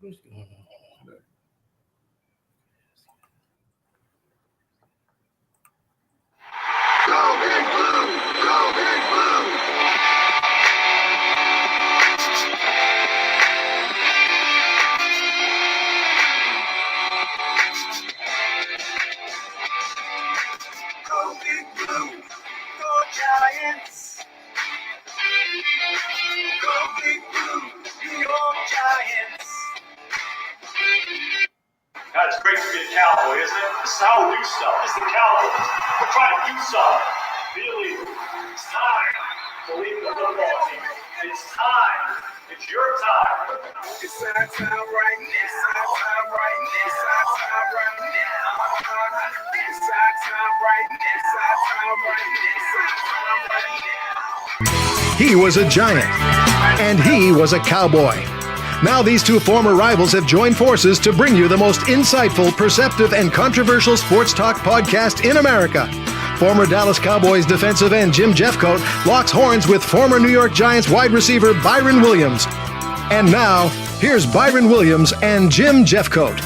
What's going on today? Go Big Blue! Go Big Blue! Go Big Blue! Go Giants! Go Big Blue! New York Giants! God, it's great to be a Cowboy, isn't it? This is how we do stuff. This is the Cowboys. We're trying to do something. Really, it's time to lead the football team. It's time. It's your time. It's our time right now. It's our time right now. It's our time right now. It's our time right now. It's our time right now. It's our time right now. He was a Giant, and he was a Cowboy. Now these two former rivals have joined forces to bring you the most insightful, perceptive, and controversial sports talk podcast in America. Former Dallas Cowboys defensive end Jim Jeffcoat locks horns with former New York Giants wide receiver Byron Williams. And now, here's Byron Williams and Jim Jeffcoat.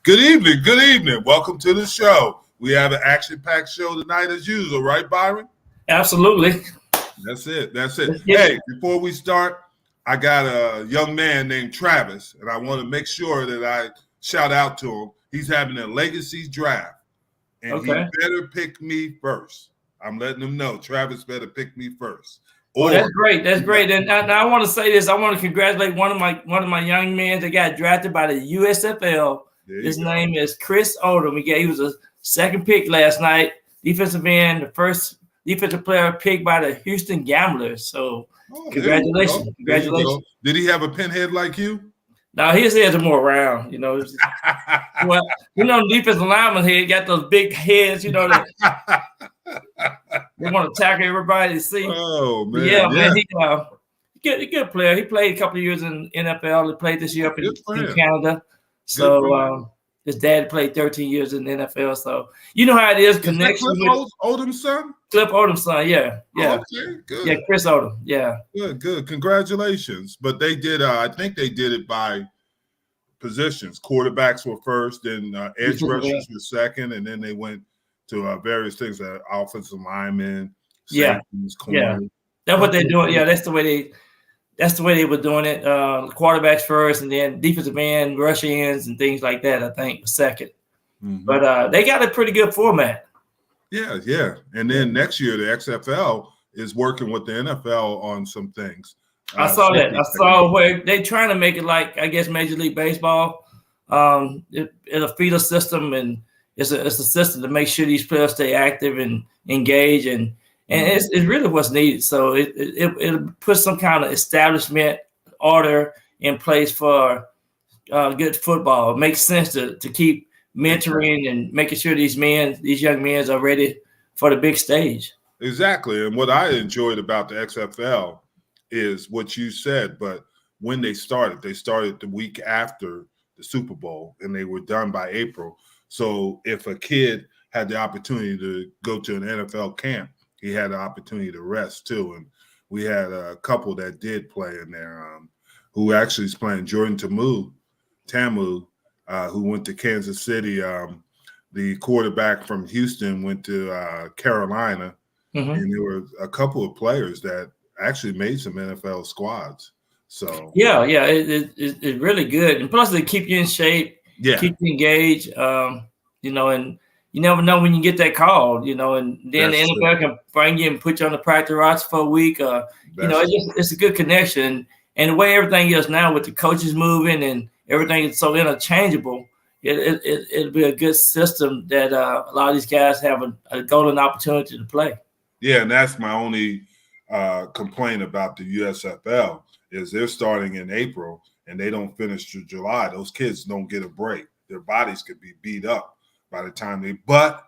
Good evening. Good evening. Welcome to the show. We have an action-packed show tonight as usual, right, Byron? Absolutely. That's it. That's it. Hey, before we start, I got a young man named Travis, and I want to make sure that I shout out to him. He's having a legacy draft, and he better pick me first. I'm letting him know. Travis better pick me first. Oh, that's great. That's great. And now I want to say this. I want to congratulate one of my young men that got drafted by the USFL. His name is Chris Odom. He was a second pick last night. Defensive end, the first defensive player picked by the Houston Gamblers. So congratulations. Congratulations. Did he have a pinhead like you? No, his heads are more round, Well, defensive lineman head got those big heads, they want to tackle everybody to see. Oh, man. Yeah, man, he's a good player. He played a couple of years in NFL. He played this year up in Canada. So his dad played 13 years in the NFL. So you know how it is. Connection with Odom's son? Cliff Odom's son, yeah. Oh, okay, good. Yeah, Chris Odom, yeah. Good. Congratulations. But they did, I think they did it by positions. Quarterbacks were first, then edge rushers were second, and then they went to various things, offensive linemen, safeties, corners. Yeah. That's what they're doing. Yeah, that's the way they were doing it. Quarterbacks first, and then defensive end, rush ends, and things like that, I think, was second. Mm-hmm. But they got a pretty good format. Yeah. And then next year, the XFL is working with the NFL on some things. I saw that. I saw where they're trying to make it like, I guess, Major League Baseball. It's a feeder system, and it's a system to make sure these players stay active and engage, and it's really what's needed. So it'll put some kind of establishment order in place for good football. It makes sense to keep mentoring and making sure these young men are ready for the big stage. Exactly. And what I enjoyed about the XFL is what you said, but when they started the week after the Super Bowl, and they were done by April. So if a kid had the opportunity to go to an NFL camp, he had the opportunity to rest too. And we had a couple that did play in there who actually is playing. Jordan Tamu, who went to Kansas City. The quarterback from Houston went to Carolina. Mm-hmm. And there were a couple of players that actually made some NFL squads. So it's really good. And plus they keep you in shape, keep you engaged, and you never know when you get that call, and then the NFL can bring you and put you on the practice roster for a week. It's a good connection. And the way everything is now with the coaches moving and everything is so interchangeable, it'll be a good system that a lot of these guys have a golden opportunity to play. Yeah, and that's my only complaint about the USFL is they're starting in April and they don't finish through July. Those kids don't get a break. Their bodies could be beat up by the time but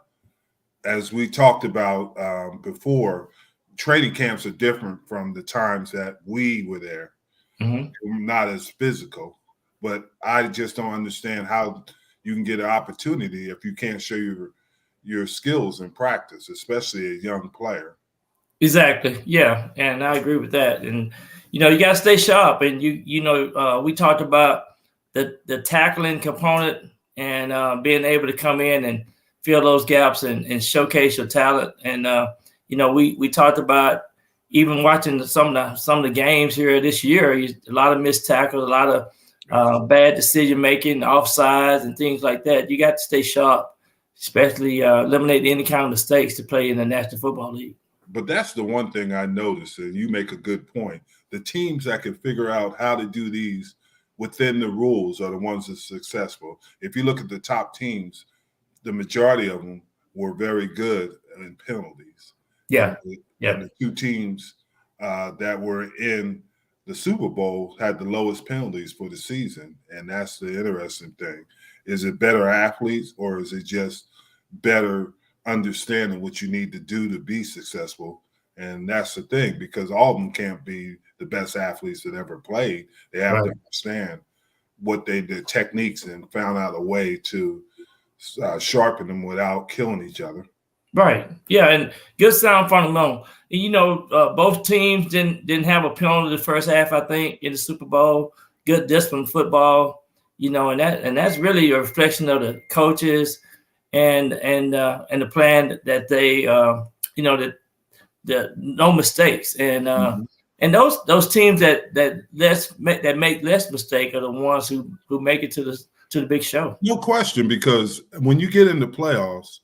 as we talked about before, training camps are different from the times that we were there. Mm-hmm. Not as physical, but I just don't understand how you can get an opportunity if you can't show your skills in practice, especially a young player. Exactly. Yeah. And I agree with that. And, you got to stay sharp. And, we talked about the tackling component and being able to come in and fill those gaps and showcase your talent. And, we talked about even watching some of the games here this year, a lot of missed tackles, a lot of bad decision making, offsides and things like that. You got to stay sharp, especially eliminate any kind of mistakes to play in the National Football League. But that's the one thing I noticed, and you make a good point. The teams that can figure out how to do these within the rules are the ones that are successful. If you look at the top teams, the majority of them were very good in penalties. Yeah. And the two teams that were in the Super Bowl had the lowest penalties for the season. And that's the interesting thing. Is it better athletes, or is it just better understanding what you need to do to be successful? And that's the thing, because all of them can't be the best athletes that ever played. They have to understand what their techniques and found out a way to sharpen them without killing each other. Right. Yeah, and good sound fundamental. Both teams didn't have a penalty the first half, I think, in the Super Bowl. Good disciplined football, and that's really a reflection of the coaches and the plan that they that no mistakes and and those teams that make less mistake are the ones who make it to the big show. No question, because when you get into playoffs,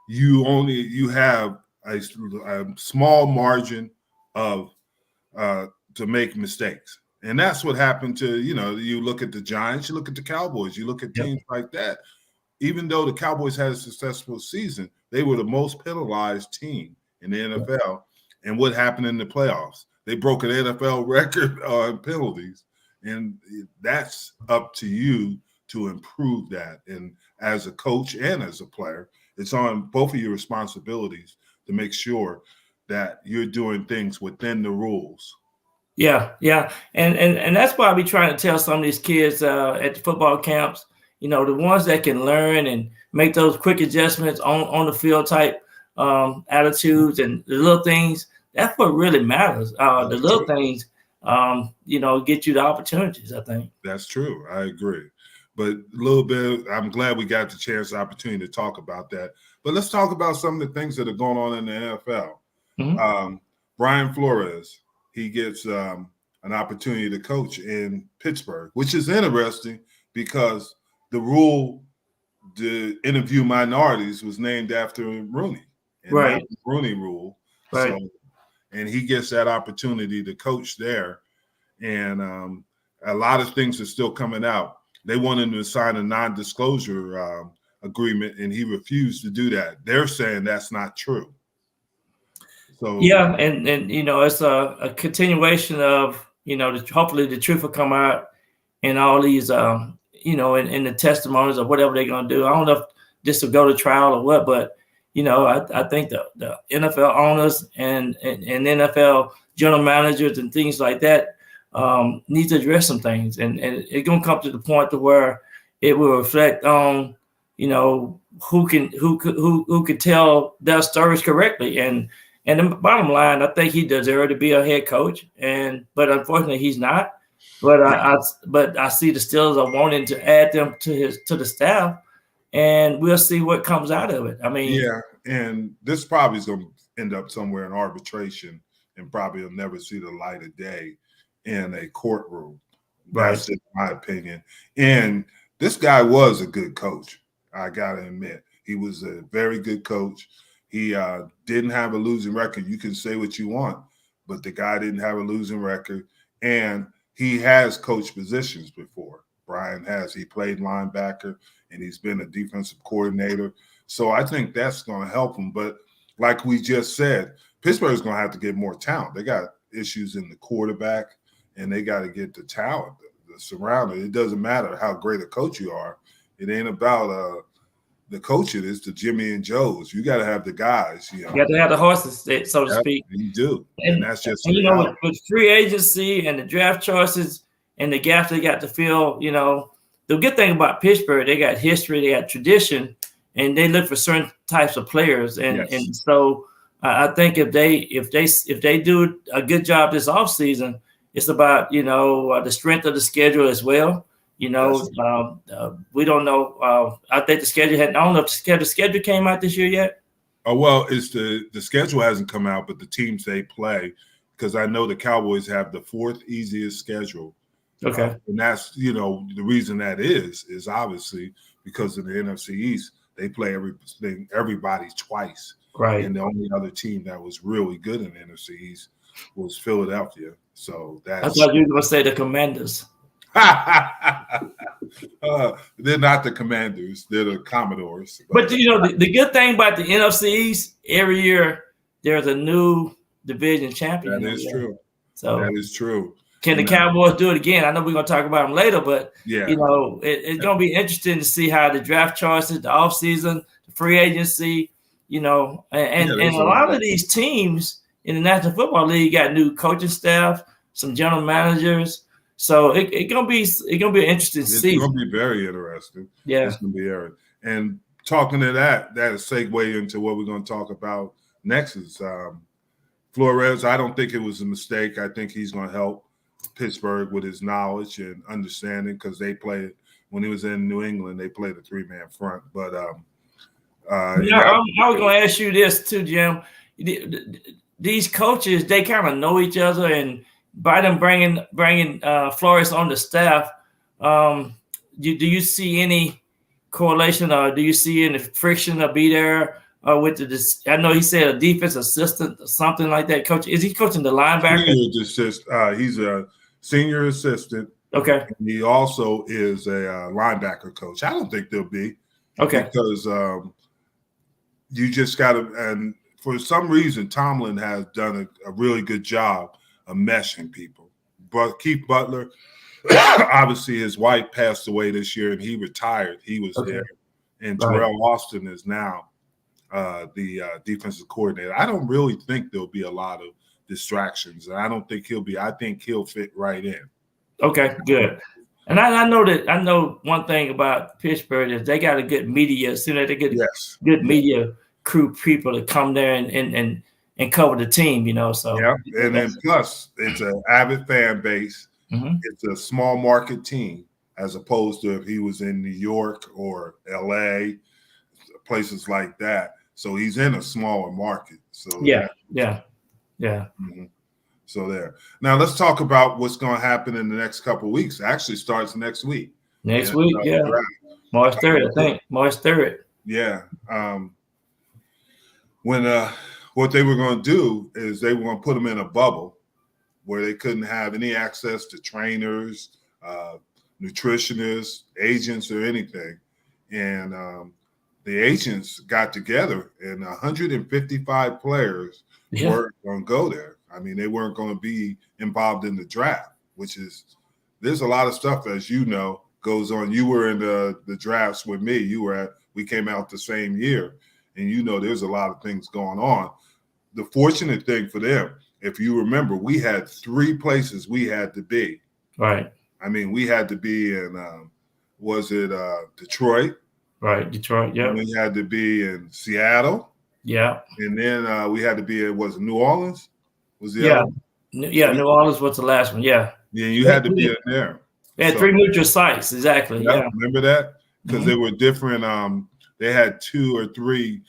you have a small margin of to make mistakes, and that's what happened to you look at the Giants, you look at the Cowboys, you look at teams like that. Even though the Cowboys had a successful season, they were the most penalized team in the NFL. And what happened in the playoffs? They broke an NFL record on penalties, and that's up to you to improve that. And as a coach and as a player, it's on both of your responsibilities to make sure that you're doing things within the rules. Yeah. And that's why we trying to tell some of these kids at the football camps, the ones that can learn and make those quick adjustments on the field type attitudes and the little things. That's what really matters. The little things, get you the opportunities, I think. That's true. I agree. But a little bit, I'm glad we got the opportunity to talk about that. But let's talk about some of the things that are going on in the NFL. Mm-hmm. Brian Flores, he gets an opportunity to coach in Pittsburgh, which is interesting because the rule to interview minorities was named after Rooney. And right. The Rooney rule. Right. So, and he gets that opportunity to coach there. And a lot of things are still coming out. They wanted him to sign a non-disclosure agreement, and he refused to do that. They're saying that's not true. So yeah, and it's a continuation of hopefully the truth will come out in all these in the testimonies or whatever they're going to do. I don't know if this will go to trial or what, but I think the NFL owners and NFL general managers and things like that need to address some things, and it's going to come to the point to where it will reflect on who can tell their stories correctly. And the bottom line, I think he deserved to be a head coach, but unfortunately he's not. But I see the Steelers are wanting to add them to the staff, and we'll see what comes out of it. I mean, yeah, and this probably is going to end up somewhere in arbitration, and probably will never see the light of day in a courtroom. That's in my opinion. And this guy was a good coach. I gotta admit, he was a very good coach. He didn't have a losing record. You can say what you want, but the guy didn't have a losing record, and he has coached positions before. Brian has. He played linebacker, and he's been a defensive coordinator. So I think that's going to help him. But like we just said, Pittsburgh's going to have to get more talent. They got issues in the quarterback, and they got to get the talent, the surrounding. It doesn't matter how great a coach you are. It ain't about the coaching. It's the Jimmy and Joes. You got to have the guys. You got to have the horses, so to speak. You do, and that's just with free agency and the draft choices and the gaps they got to fill. The good thing about Pittsburgh, they got history, they got tradition, and they look for certain types of players, and Yes. and so I think if they do a good job this offseason, it's about the strength of the schedule as well. We don't know. I think the schedule I don't know if the schedule came out this year yet. Oh, well, it's the schedule hasn't come out, but the teams they play, because I know the Cowboys have the 4th easiest schedule. Okay. And that's, the reason that is obviously because of the NFC East. They play everybody twice. Right. And the only other team that was really good in the NFC East was Philadelphia. So I thought you were going to say the Commanders. They're not the Commanders. They're the Commodores. But the good thing about the NFC East, every year there's a new division champion. That is true. So that is true. Can the Cowboys do it again? I know we're going to talk about them later, but it's going to be interesting to see how the draft choices, the offseason, the free agency, and a lot of these teams in the National Football League got new coaching staff, some general managers. So it's gonna be an interesting season. It's gonna be very interesting. Yeah, it's gonna be very. And talking to that segue into what we're gonna talk about next is Flores. I don't think it was a mistake. I think he's gonna help Pittsburgh with his knowledge and understanding, because they played when he was in New England. They played a 3-man front. But I was gonna ask you this too, Jim. These coaches, they kind of know each other, and by them bringing Flores on the staff, do you see any correlation, or do you see any friction to be there with the? I know he said a defense assistant or something like that. Coach, is he coaching the linebacker? He's a senior assistant. Okay. And he also is a linebacker coach. I don't think they'll be. Okay. Because you just got to, and for some reason, Tomlin has done a really good job of meshing people. But Keith Butler, obviously his wife passed away this year and he retired. He was there. And Terrell Austin is now the defensive coordinator. I don't really think there'll be a lot of distractions. And I don't think I think he'll fit right in. Okay, good. And I know one thing about Pittsburgh is they got a good media. They get good media crew people to come there and cover the team, So and then plus it's an avid fan base. Mm-hmm. It's a small market team, as opposed to if he was in New York or LA, places like that. So he's in a smaller market. So yeah. Mm-hmm. So there. Now let's talk about what's going to happen in the next couple of weeks. It actually starts next week. March 3rd, I think. March 3rd. Yeah. When what they were going to do is they were going to put them in a bubble where they couldn't have any access to trainers, nutritionists, agents, or anything. And the agents got together, and 155 players weren't going to go there. I mean, they weren't going to be involved in the draft, there's a lot of stuff, as you know, goes on. You were in the drafts with me. We came out the same year, and there's a lot of things going on. The fortunate thing for them, if you remember, we had 3 places we had to be. Right. I mean, we had to be in, Detroit? Right, Detroit, yeah. We had to be in Seattle. Yeah. And then we had to be in, New Orleans? New Orleans was the last one, yeah. Yeah, you had to be in there. They had 3 neutral sites, exactly, yeah. Remember that? Because they were different, they had 2 or 3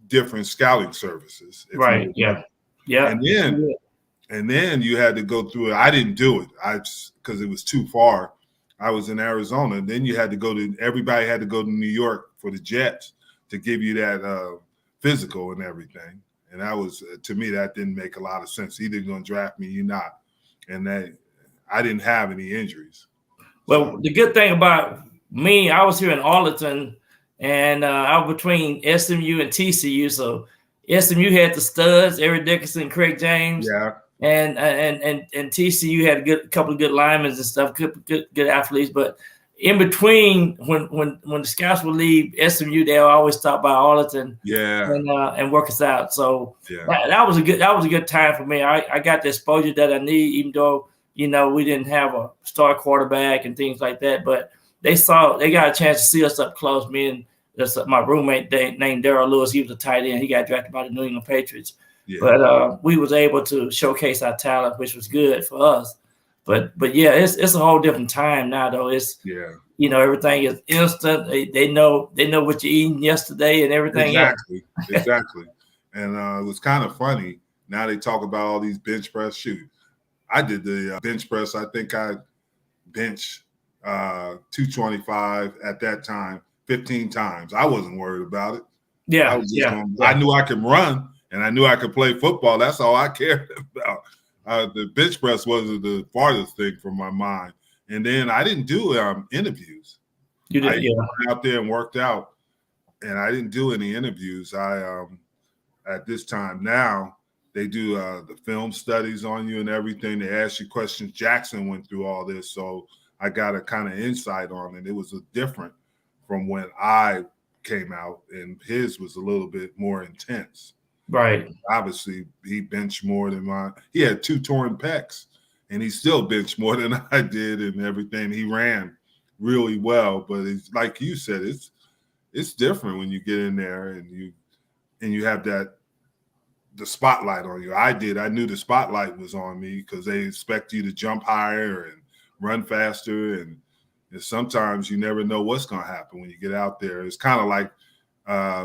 different scouting services. Right, yeah. And then you had to go through it. I didn't do it because it was too far. I was in Arizona. And then everybody had to go to New York for the Jets to give you that physical and everything. And that was, to me, that didn't make a lot of sense. Either you're going to draft me, you're not. And I didn't have any injuries. Well, the good thing about me, I was here in Arlington, and I was between SMU and TCU. So SMU had the studs, Eric Dickerson, Craig James. Yeah. And TCU had a couple of good linemen and stuff, good athletes. But in between, when the scouts would leave SMU, they'll always stop by Arlington, and work us out. So that was a good time for me. I got the exposure that I need, even though we didn't have a star quarterback and things like that. But they got a chance to see us up close, me That's my roommate named Daryl Lewis. He was a tight end. He got drafted by the New England Patriots. Yeah. But we was able to showcase our talent, which was good for us. But yeah, it's a whole different time now, though. It's everything is instant. They know what you eating yesterday and everything else. Exactly. And it was kind of funny. Now they talk about all these bench press. Shoot, I did the bench press. I think I benched 225 at that time 15 times. I wasn't worried about it. Yeah, I knew I could run and I knew I could play football. That's all I cared about. The bench press wasn't the farthest thing from my mind. And then I didn't do interviews. You did, I went out there and worked out, and I didn't do any interviews. I at this time now they do the film studies on you and everything. They ask you questions. Jackson went through all this, so I got a kind of insight on it. It was different from when I came out, and his was a little bit more intense. Right. Obviously, he benched more than mine. He had 2 torn pecs, and he still benched more than I did and everything. He ran really well, but it's like you said, it's different when you get in there and you have the spotlight on you. I knew the spotlight was on me because they expect you to jump higher and run faster, and sometimes you never know what's going to happen when you get out there. It's kind of like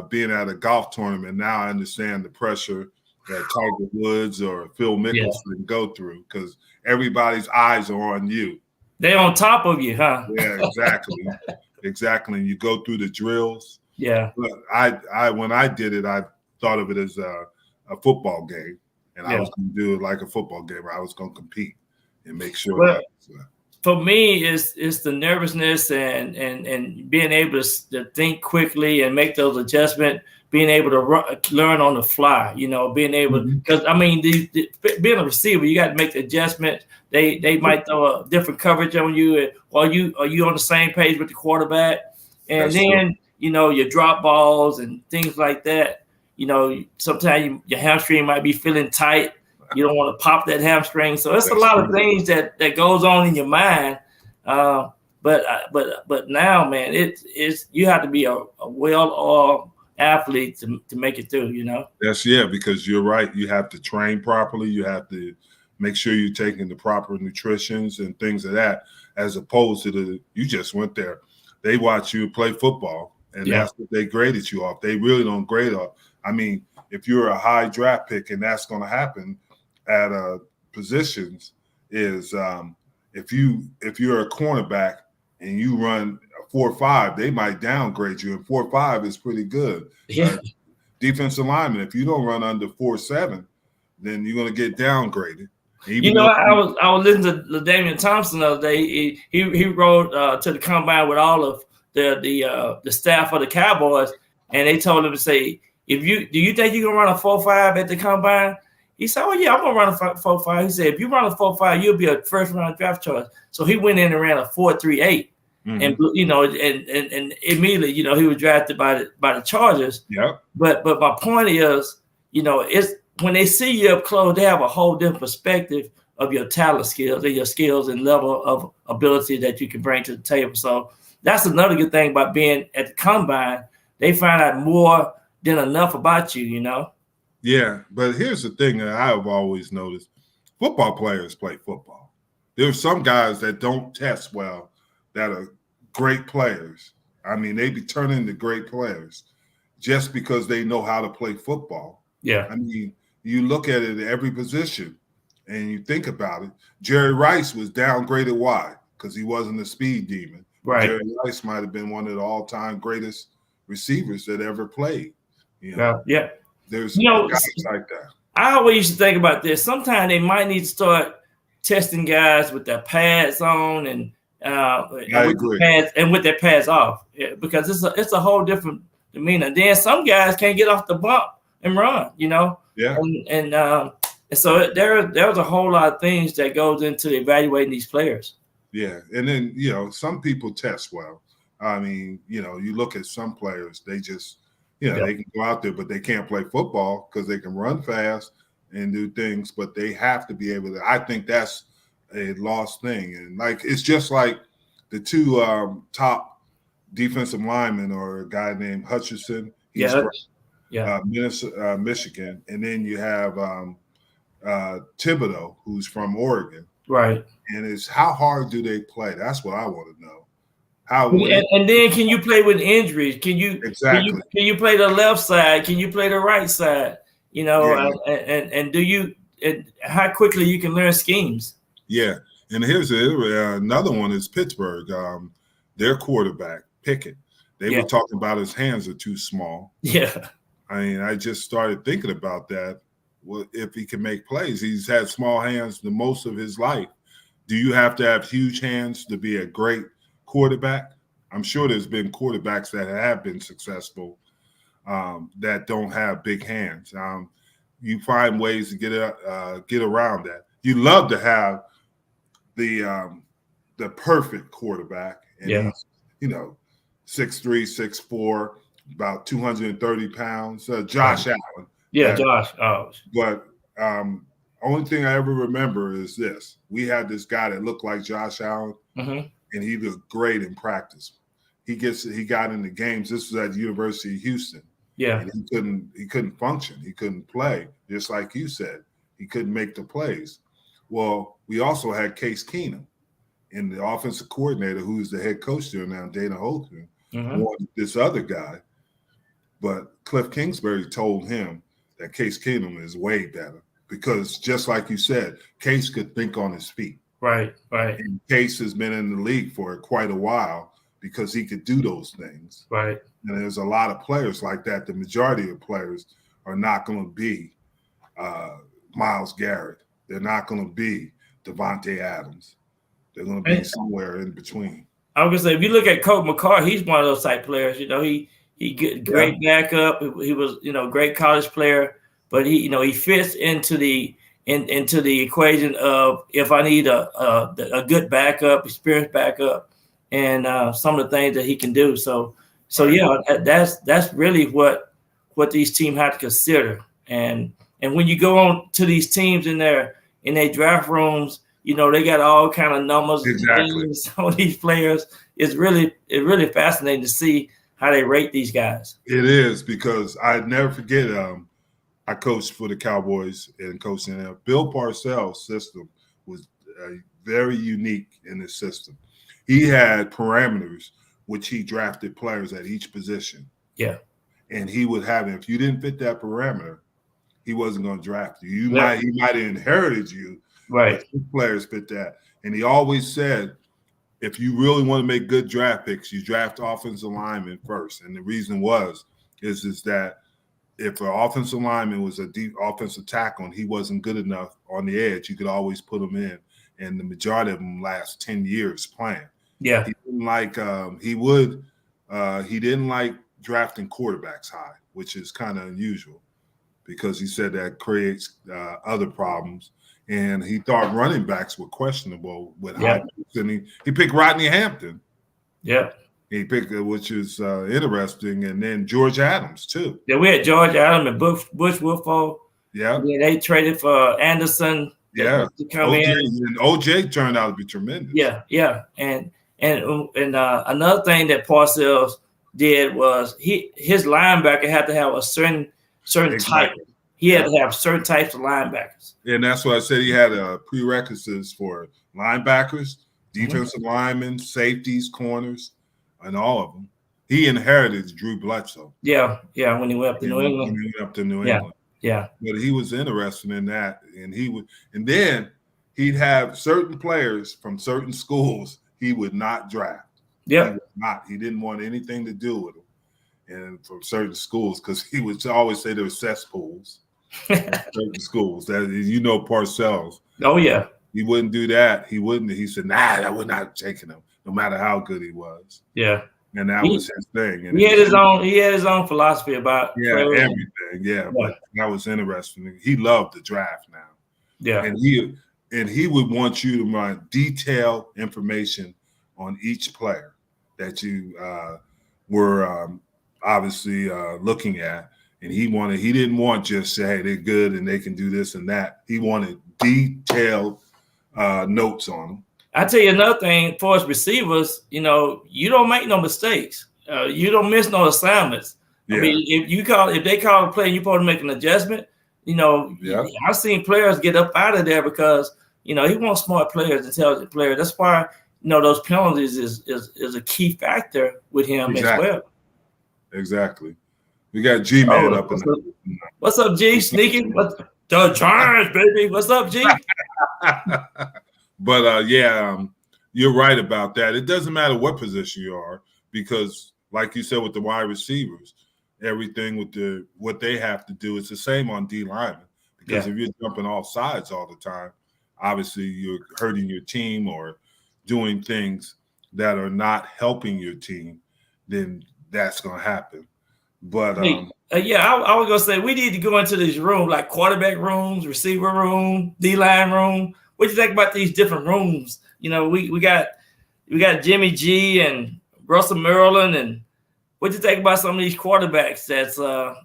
being at a golf tournament. Now I understand the pressure that Tiger Woods or Phil Mickelson go through because everybody's eyes are on you. They're on top of you, huh? Yeah, exactly. And you go through the drills. Yeah. But I when I did it, I thought of it as a football game, and I was going to do it like a football game. Where I was going to compete and make sure. For me, it's the nervousness and being able to think quickly and make those adjustments, being able to learn on the fly, being able because being a receiver, you got to make the adjustment. They might throw a different coverage on you, and are you on the same page with the quarterback? And that's then true. Your drop balls and things like that. Sometimes your hamstring might be feeling tight. You don't want to pop that hamstring. So it's a lot of things that goes on in your mind. But now, man, it's you have to be a well-oiled athlete to make it through, Yes, because you're right. You have to train properly. You have to make sure you're taking the proper nutritions and things of that, as opposed to you just went there. They watch you play football, and that's what they graded you off. They really don't grade off. I mean, if you're a high draft pick, and that's going to happen at positions, is if you're a cornerback and you run a 4.5, they might downgrade you, and 4.5 is pretty good. Defensive lineman, if you don't run under 4.7, then you're going to get downgraded. I was listening to LaDainian Thompson the other day. He rode to the combine with all of the staff of the Cowboys, and they told him to say, do you think you can run a 4.5 at the combine? He said, "Oh yeah, I'm gonna run a 4.5." He said, "If you run a 4.5, you'll be a first round draft choice." So he went in and ran a 4.38, and and immediately, he was drafted by the Chargers. Yeah. But my point is, it's when they see you up close, they have a whole different perspective of your talent skills and your skills and level of ability that you can bring to the table. So that's another good thing about being at the combine. They find out more than enough about you, Yeah, but here's the thing that I've always noticed. Football players play football. There are some guys that don't test well that are great players. I mean, they be turning into great players just because they know how to play football. Yeah. I mean, you look at it at every position and you think about it. Jerry Rice was downgraded. Why? Because he wasn't a speed demon. Right. Jerry Rice might have been one of the all-time greatest receivers that ever played. Yeah. There's guys like that. I always used to think about this. Sometimes they might need to start testing guys with their pads on and with their pads off, because it's a whole different demeanor. Then some guys can't get off the bump and run, Yeah. And so there's a whole lot of things that goes into evaluating these players. Yeah, and then some people test well. I mean, you look at some players, they just they can go out there, but they can't play football because they can run fast and do things, but they have to be able to. I think that's a lost thing. And it's just like the two top defensive linemen are a guy named Hutchinson. He's Yeah, from yeah, Minnesota, Michigan, and then you have Thibodeau, who's from Oregon. right. And it's how hard do they play? That's what I want to know. How And then can you play with injuries? exactly? Can you play the left side? Can you play the right side? You know, Yeah. and do you and how quickly you can learn schemes? Yeah, and here's another one is Pittsburgh. Their quarterback Pickett. They Yeah. were talking about his hands are too small. Yeah, I mean, I just started thinking about that. Well, if he can make plays, he's had small hands the most of his life. Do you have to have huge hands to be a great quarterback? I'm sure there's been quarterbacks that have been successful that don't have big hands. You find ways to get around that. You love to have the perfect quarterback, and Yeah. he's 6'3", 6'4", about 230 pounds. Josh Allen. yeah, Josh. Oh, But only thing I ever remember is this: we had this guy that looked like Josh Allen, mhm. and he looked great in practice. He got into games. This was at the University of Houston. Yeah, And he couldn't function. He couldn't play, just like you said. He couldn't make the plays. Well, we also had Case Keenum, and the offensive coordinator, who's the head coach there now, Dana Holgren, wanted this other guy. But Cliff Kingsbury told him that Case Keenum is way better because, just like you said, Case could think on his feet. right. And Case has been in the league for quite a while because he could do those things. Right. And there's a lot of players like that. The majority of players are not going to be Myles Garrett. They're not going to be Devontae Adams. They're going to be somewhere in between. I was gonna say, if you look at Colt McCoy, he's one of those type players. He get great backup. He was great college player, but he fits into the equation of if I need a good backup, experienced backup, and some of the things that he can do. So yeah, that's really what these teams have to consider. And when you go on to these teams in their draft rooms, they got all kind of numbers Exactly. and things on these players. It's really fascinating to see how they rate these guys. It is, because I never forget. I coached for the Cowboys and coached in there. Bill Parcells' system was very unique in this system. He had parameters which he drafted players at each position. Yeah. And he would have, if you didn't fit that parameter, he wasn't going to draft you. He might have inherited you, right? But his players fit that. And he always said, if you really want to make good draft picks, you draft offensive linemen first. And the reason is that if an offensive lineman was a deep offensive tackle and he wasn't good enough on the edge, you could always put him in. And the majority of them last 10 years playing. Yeah. He didn't like he didn't like drafting quarterbacks high, which is kind of unusual because he said that creates other problems. And he thought running backs were questionable with high picks. And he picked Rodney Hampton. Yeah. He picked, which is interesting. And then George Adams, too. Yeah, we had George Adams and Bush Woodfall. Yeah. They traded for Anderson. Yeah. To come in. And OJ turned out to be tremendous. Yeah. And another thing that Parcells did was his linebacker had to have a certain type. He had to have certain types of linebackers. And that's why I said he had prerequisites for linebackers, defensive linemen, safeties, corners, and all of them. He inherited Drew Bledsoe. Yeah, when he went up to New England. Yeah. But he was interested in that, and then he'd have certain players from certain schools he would not draft. Yeah. He didn't want anything to do with them, and from certain schools, because he would always say there were cesspools. Certain schools that Parcells. Oh yeah. He wouldn't do that. He wouldn't. He said, "Nah, we're not taking him, no matter how good he was." Yeah. And that was his thing. And he had his own philosophy about everything. Yeah, but that was interesting. He loved the draft now. Yeah. And he would want you to write detailed information on each player that you were obviously looking at. And he didn't want just say, hey, they're good and they can do this and that. He wanted detailed notes on them. I tell you another thing for us receivers, you don't make no mistakes. You don't miss no assignments. Yeah. I mean, if they call a play and you're supposed to make an adjustment, I've seen players get up out of there because he wants smart players, intelligent players. That's why those penalties is a key factor with him as well. Exactly. We got G-Man up in there. What's up, G? Sneaking? The Giants, baby. What's up, G? But you're right about that. It doesn't matter what position you are because, like you said, with the wide receivers, everything with what they have to do is the same on D linemen. Because if you're jumping off sides all the time, obviously you're hurting your team or doing things that are not helping your team. Then that's going to happen. But I was gonna say we need to go into this room, like quarterback rooms, receiver room, D-line room. What do you think about these different rooms? We got Jimmy G and Russell Maryland, and what do you think about some of these quarterbacks? That's all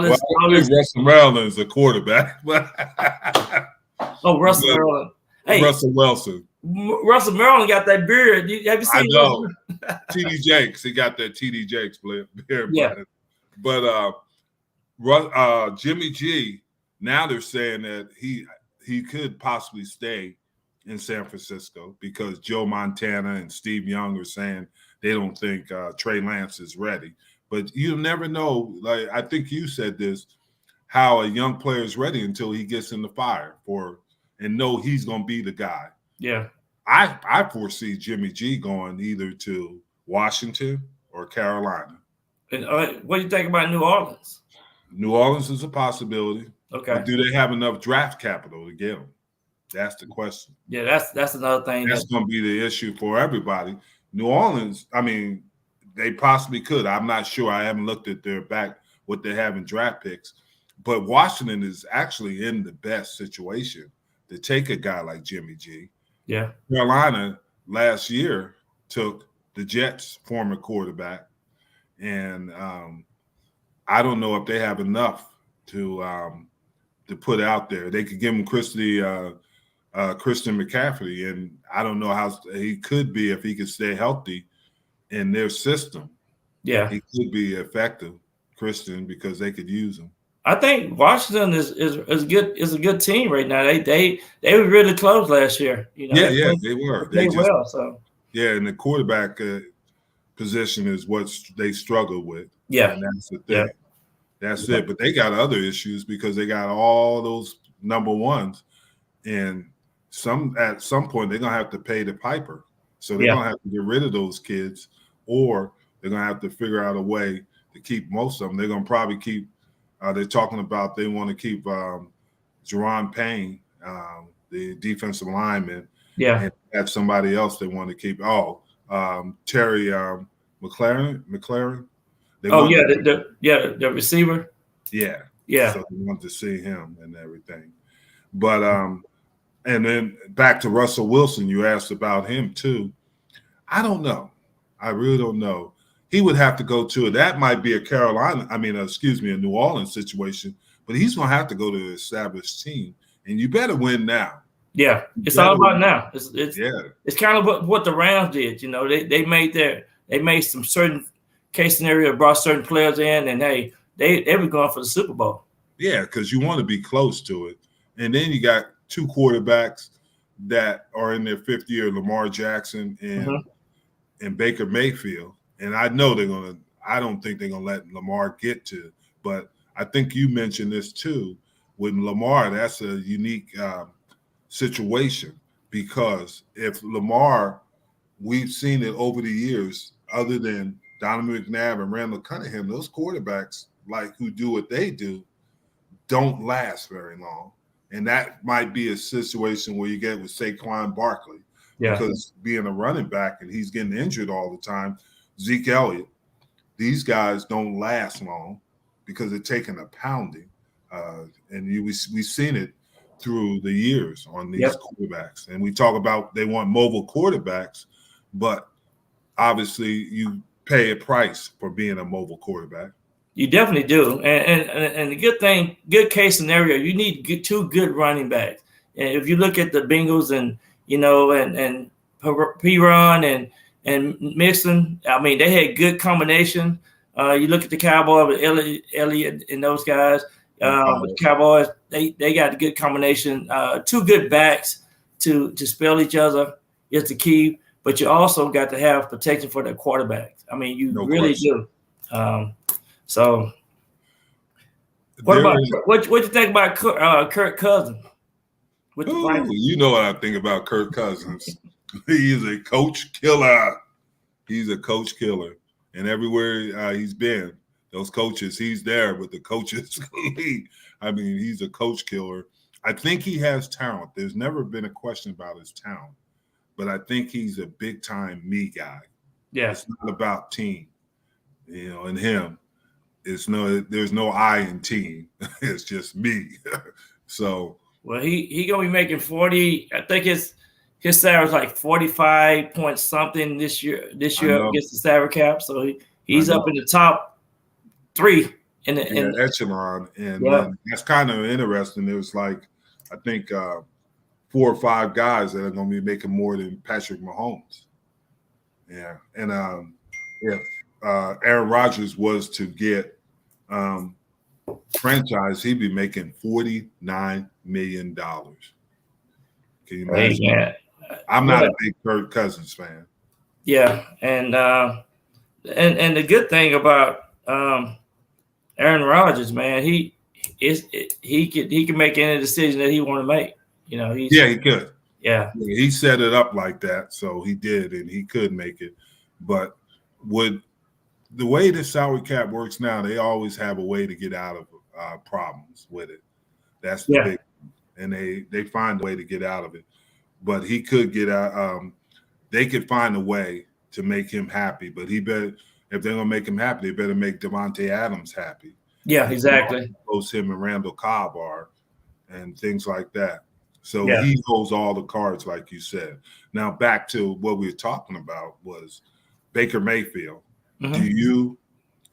this. Russell Maryland is a quarterback. Russell Maryland. Hey, Russell Wilson. Russell Maryland got that beard. Have you seen? I know. TD Jakes. He got that TD Jakes beard. Yeah. But Jimmy G, now they're saying that he could possibly stay in San Francisco because Joe Montana and Steve Young are saying they don't think Trey Lance is ready. But you never know. Like I think you said this, how a young player is ready until he gets in the fire and know he's going to be the guy. Yeah. I foresee Jimmy G going either to Washington or Carolina. And what do you think about New Orleans? New Orleans is a possibility. Okay. But do they have enough draft capital to get him? That's the question. Yeah, that's another thing. That's going to be the issue for everybody. New Orleans, I mean, they possibly could. I'm not sure. I haven't looked at their what they have in draft picks. But Washington is actually in the best situation to take a guy like Jimmy G. Yeah. Carolina last year took the Jets' former quarterback. And I don't know if they have enough to put out there. They could give him Christian McCaffrey, and I don't know how he could be if he could stay healthy in their system. Yeah, he could be effective, Christian, because they could use him. I think Washington is good. Is a good team right now. They were really close last year. They were. They well. So and the quarterback position is what they struggle with. Yeah, and that's the thing. Yeah. That's it. But they got other issues because they got all those number ones, and at some point they're gonna have to pay the piper. So they're gonna have to get rid of those kids, or they're gonna have to figure out a way to keep most of them. They're gonna probably keep. They're talking about they want to keep Jerron Payne, the defensive lineman. Yeah, and have somebody else they want to keep. Terry McLaren. The receiver. Yeah. So they want to see him and everything. But and then back to Russell Wilson, you asked about him too. I don't know. I really don't know. He would have to go to it. That might be a New Orleans situation, but he's going to have to go to an established team, and you better win now. Yeah, it's all about now. It's kind of what the Rams did. They made some certain case scenario, brought certain players in, and they were going for the Super Bowl. Yeah, because you want to be close to it, and then you got two quarterbacks that are in their fifth year, Lamar Jackson and Baker Mayfield. And I know I don't think they're gonna let Lamar get to, but I think you mentioned this too. With Lamar, that's a unique situation because if Lamar, we've seen it over the years, other than Donovan McNabb and Randall Cunningham, those quarterbacks who do what they do don't last very long. And that might be a situation where you get with Saquon Barkley because being a running back and he's getting injured all the time. Zeke Elliott, these guys don't last long because they're taking a pounding. And we've seen it through the years on these quarterbacks. And we talk about they want mobile quarterbacks, but obviously you pay a price for being a mobile quarterback. You definitely do. And the good case scenario, you need two good running backs. And if you look at the Bengals and Run and Mixon. I mean, they had good combination. You look at the Cowboys with Elliott and those guys. With the Cowboys, they got a good combination. Two good backs to spell each other is the key. But you also got to have protection for the quarterback. I mean, you really do. So, what you think about Kirk Cousins? You know what I think about Kirk Cousins. He's a coach killer. He's a coach killer. And everywhere he's been, those coaches, he's there with the coaches. I mean, he's a coach killer. I think he has talent. There's never been a question about his talent. But I think he's a big-time me guy. Yeah. It's not about team. And him. There's no I in team. It's just me. So. Well, he gonna be making 40. I think his salary is like 45 point something this year against the salary cap. So he's up in the top 3 in the echelon. And that's kind of interesting. It was like, I think 4 or 5 guys that are going to be making more than Patrick Mahomes. Yeah. And if Aaron Rodgers was to get franchise, he'd be making $49 million. Can you imagine? Yeah. I'm not a big Kirk Cousins fan. Yeah. And the good thing about Aaron Rodgers, man, he can make any decision that he want to make. He could. Yeah. He set it up like that, so he did, and he could make it. But the way the salary cap works now, they always have a way to get out of problems with it. That's the big one. And they find a way to get out of it. But he could get out. They could find a way to make him happy. But if they're going to make him happy, they better make Devontae Adams happy. Yeah, exactly. Close him and Randall Cobb are, and things like that. So he holds all the cards, like you said. Now back to what we were talking about was Baker Mayfield. Mm-hmm. Do you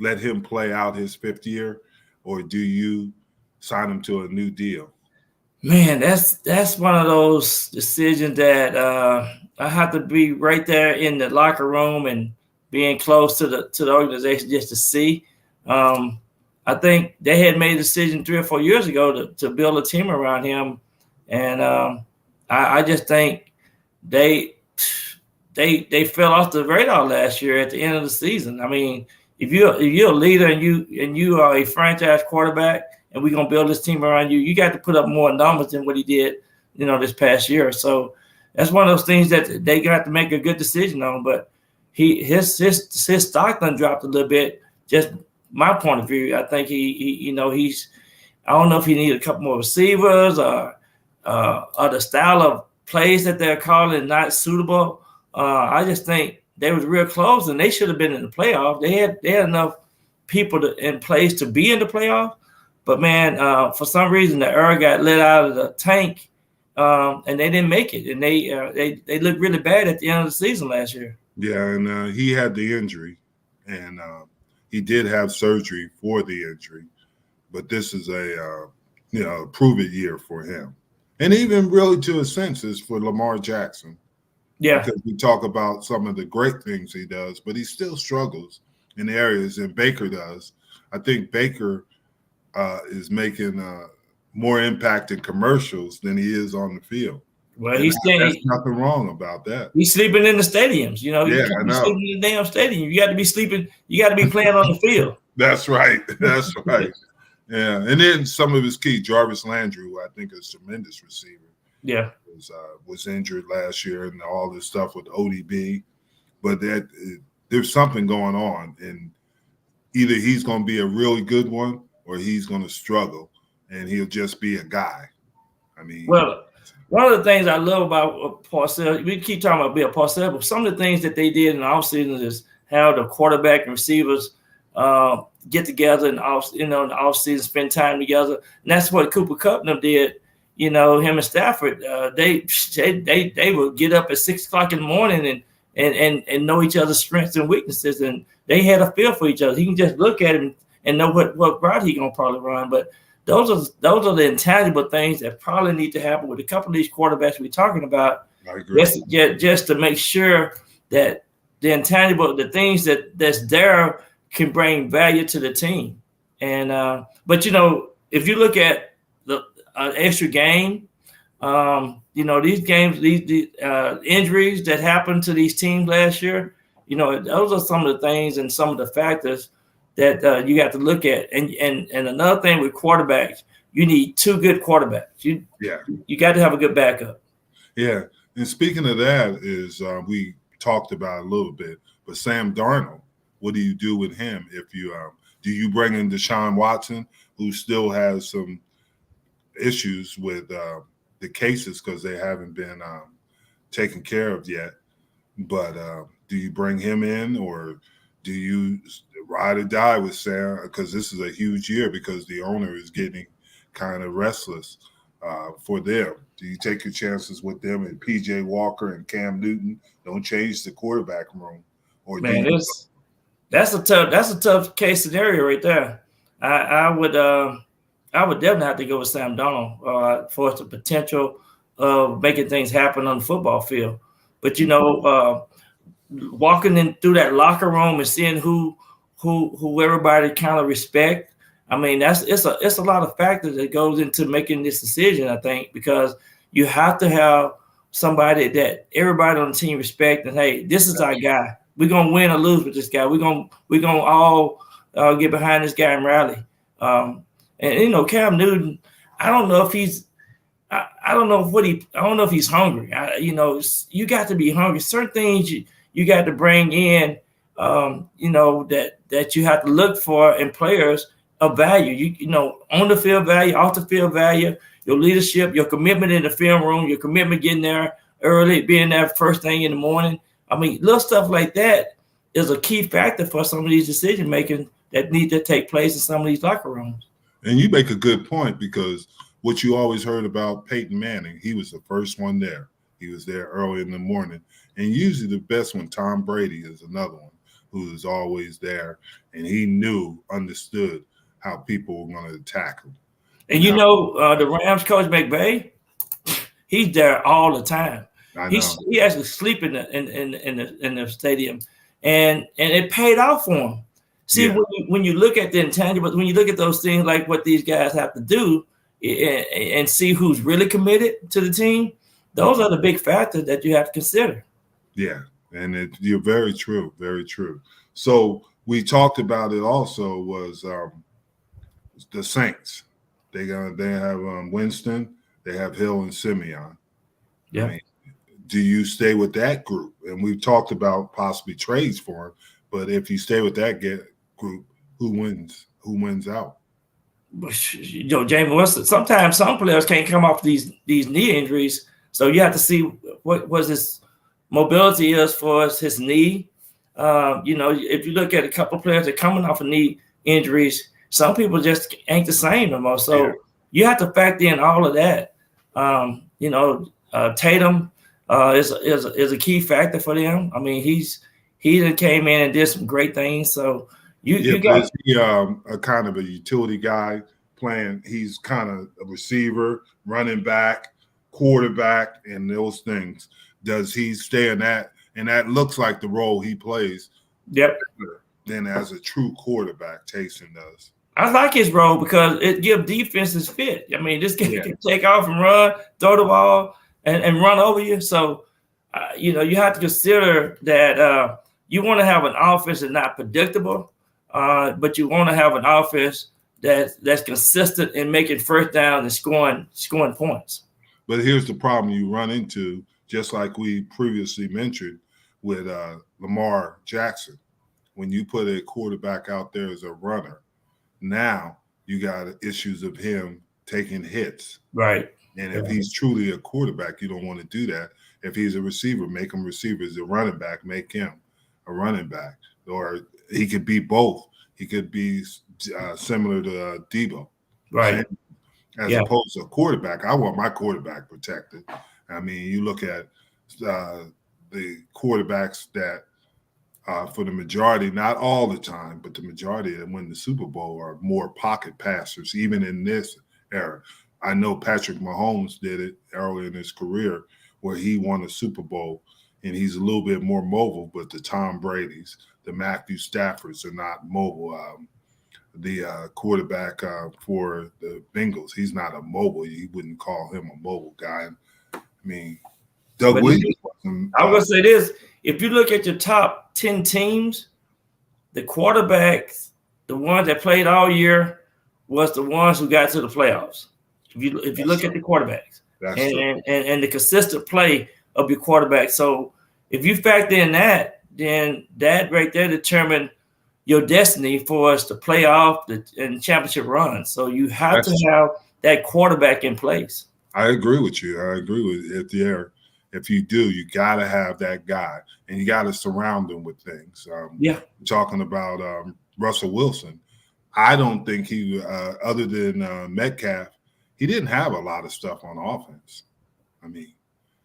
let him play out his 5th year, or do you sign him to a new deal? Man, that's one of those decisions that I have to be right there in the locker room and being close to the organization just to see. I think they had made a decision 3 or 4 years ago to build a team around him, and I just think they fell off the radar last year at the end of the season. I mean, if you're a leader and you are a franchise quarterback, and we're gonna build this team around you, you got to put up more numbers than what he did, this past year. So that's one of those things that they got to make a good decision on. But his stock done dropped a little bit. Just my point of view, I think he's I don't know if he needed a couple more receivers or the style of plays that they're calling not suitable. I just think they was real close, and they should have been in the playoff. They had enough people in place to be in the playoff. But, man, for some reason, the air got let out of the tank, and they didn't make it. And they looked really bad at the end of the season last year. Yeah, and he had the injury, and he did have surgery for the injury. But this is a prove-it year for him. And even really to a sense is for Lamar Jackson. Yeah. Because we talk about some of the great things he does, but he still struggles in areas, and Baker does. I think Baker is making more impact in commercials than he is on the field. Well, there's nothing wrong about that. He's sleeping in the stadiums. You can't be sleeping in the damn stadium. You got to be sleeping. You got to be playing on the field. That's right. That's right. Yeah, and then some of his key, Jarvis Landry, who I think is a tremendous receiver. Yeah, was injured last year and all this stuff with ODB, but there's something going on, and either he's going to be a really good one or he's going to struggle, and he'll just be a guy. I mean, well, one of the things I love about Parcells, we keep talking about Bill Parcells, but some of the things that they did in the offseason is how the quarterback and receivers get together in the offseason, spend time together, and that's what Cooper Kupp and them did. Him and Stafford, they would get up at 6 o'clock in the morning and know each other's strengths and weaknesses, and they had a feel for each other. He can just look at him and know what route he gonna probably run. But those are the intangible things that probably need to happen with a couple of these quarterbacks we're talking about. I agree. Just to make sure that the intangible, the things that's there can bring value to the team. And but if you look at the extra game, these games, these injuries that happened to these teams last year, those are some of the things and some of the factors that you got to look at. And another thing with quarterbacks, you need two good quarterbacks. You got to have a good backup. Yeah. And speaking of that is we talked about a little bit, but Sam Darnold, what do you do with him? If you do you bring in Deshaun Watson, who still has some issues with the cases because they haven't been taken care of yet? But do you bring him in, or do you ride or die with Sam? Because this is a huge year because the owner is getting kind of restless for them. Do you take your chances with them and PJ Walker and Cam Newton? Don't change the quarterback room, or man, that's a tough case scenario right there. I would definitely have to go with Sam Darnold for the potential of making things happen on the football field. But walking in through that locker room and seeing who everybody kind of respect. I mean, it's a lot of factors that goes into making this decision, I think, because you have to have somebody that everybody on the team respect, and hey, this is our guy. We're gonna win or lose with this guy. We're gonna all get behind this guy and rally. And Cam Newton, I don't know if he's hungry. You got to be hungry. Certain things you got to bring in, that you have to look for in players of value. On the field value, off the field value, your leadership, your commitment in the film room, your commitment getting there early, being there first thing in the morning. I mean, little stuff like that is a key factor for some of these decision making that need to take place in some of these locker rooms. And you make a good point, because what you always heard about Peyton Manning, he was the first one there. He was there early in the morning. And usually the best one, Tom Brady, is another one who is always there. And he understood how people were going to attack him. And the Rams coach McVay, he's there all the time. He actually sleep in the stadium, and it paid off for him. See, when you look at the intangibles, when you look at those things like what these guys have to do, and see who's really committed to the team, those are the big factors that you have to consider. Yeah, and you're very true, very true. So we talked about it also was the Saints. They have Winston, they have Hill and Simeon. Yeah. I mean, do you stay with that group? And we've talked about possibly trades for him, but if you stay with that group, who wins? Who wins out? Jamie Winston. Sometimes some players can't come off these knee injuries, so you have to see what his mobility is for his knee. If you look at a couple of players that are coming off of knee injuries, some people just ain't the same no more. So you have to factor in all of that. Tatum is a key factor for them. I mean, he done came in and did some great things. So you got a kind of a utility guy playing. He's kind of a receiver, running back, quarterback, and those things. Does he stay in that? And that looks like the role he plays. Yep. Than as a true quarterback, Taysom does. I like his role because it gives defenses fit. I mean, this guy can take off and run, throw the ball, and run over you. So, you have to consider that you want to have an offense that's not predictable, but you want to have an offense that's consistent in making first down and scoring points. But here's the problem you run into, just like we previously mentioned with Lamar Jackson. When you put a quarterback out there as a runner, now you got issues of him taking hits. Right. And if he's truly a quarterback, you don't want to do that. If he's a receiver, make him receiver. As a running back, make him a running back. Or he could be both. He could be similar to Debo. Right. As opposed to a quarterback. I want my quarterback protected. I mean, you look at the quarterbacks that for the majority, not all the time, but the majority that win the Super Bowl are more pocket passers, even in this era. I know Patrick Mahomes did it early in his career where he won a Super Bowl, and he's a little bit more mobile. But the Tom Brady's, the Matthew Staffords are not mobile. The quarterback for the Bengals, he's not a mobile. You wouldn't call him a mobile guy. I mean, Doug Williams wasn't. I was going to say this. If you look at your top 10 teams, the quarterbacks, the ones that played all year, was the ones who got to the playoffs. If you look at the quarterbacks and the consistent play of your quarterback. So if you factor in that, then that right there determined your destiny for us to play off and championship run. So you have to have that quarterback in place. I agree with you. I agree with if you do, you got to have that guy, and you got to surround him with things. Talking about Russell Wilson, I don't think he, other than Metcalf, he didn't have a lot of stuff on offense. I mean,